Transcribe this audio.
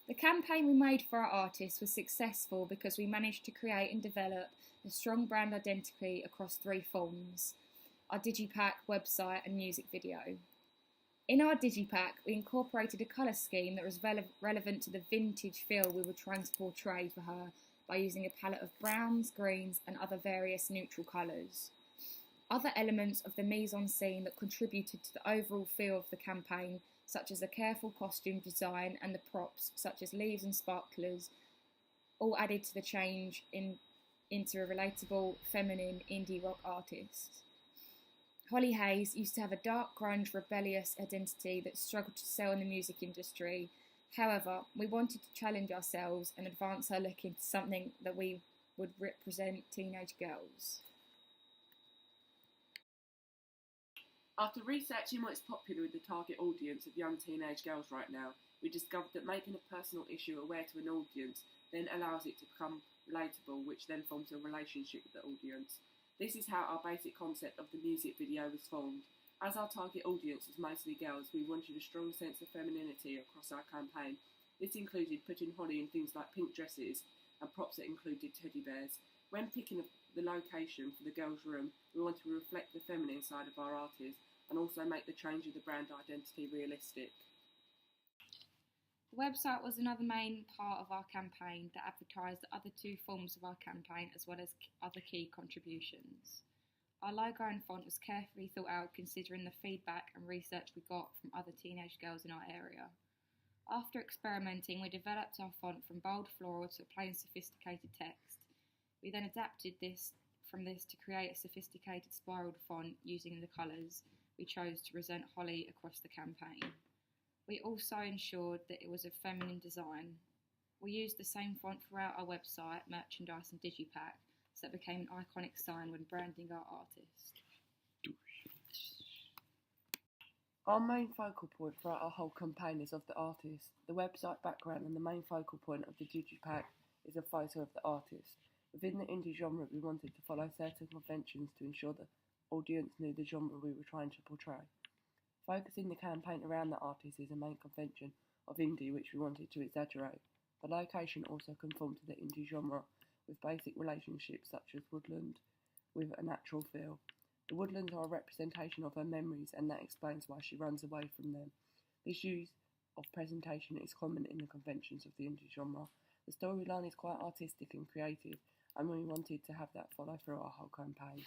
The campaign we made for our artists was successful because we managed to create and develop a strong brand identity across 3 forms: our Digipack, website and music video. In our Digipack, we incorporated a colour scheme that was relevant to the vintage feel we were trying to portray for her by using a palette of browns, greens and other various neutral colours. Other elements of the mise-en-scene that contributed to the overall feel of the campaign, such as a careful costume design and the props, such as leaves and sparklers, all added to the change into a relatable, feminine indie rock artist. Holly Hayes used to have a dark, grunge, rebellious identity that struggled to sell in the music industry. However, we wanted to challenge ourselves and advance her look into something that we would represent teenage girls. After researching what is popular with the target audience of young teenage girls right now, we discovered that making a personal issue aware to an audience then allows it to become relatable, which then forms a relationship with the audience. This is how our basic concept of the music video was formed. As our target audience was mostly girls, we wanted a strong sense of femininity across our campaign. This included putting Holly in things like pink dresses and props that included teddy bears. When picking the location for the girls' room, we wanted to reflect the feminine side of our artists and also make the change of the brand identity realistic. The website was another main part of our campaign that advertised the other 2 forms of our campaign as well as other key contributions. Our logo and font was carefully thought out considering the feedback and research we got from other teenage girls in our area. After experimenting, we developed our font from bold floral to plain sophisticated text. We then adapted from this to create a sophisticated spiraled font using the colours we chose to present Holly across the campaign. We also ensured that it was a feminine design. We used the same font throughout our website, merchandise and Digipack, so it became an iconic sign when branding our artist. Our main focal point throughout our whole campaign is of the artist. The website background and the main focal point of the Digipack is a photo of the artist. Within the indie genre, we wanted to follow certain conventions to ensure the audience knew the genre we were trying to portray. Focusing the campaign around the artist is a main convention of indie which we wanted to exaggerate. The location also conformed to the indie genre with basic relationships such as woodland with a natural feel. The woodlands are a representation of her memories and that explains why she runs away from them. This use of presentation is common in the conventions of the indie genre. The storyline is quite artistic and creative and we wanted to have that follow through our whole campaign.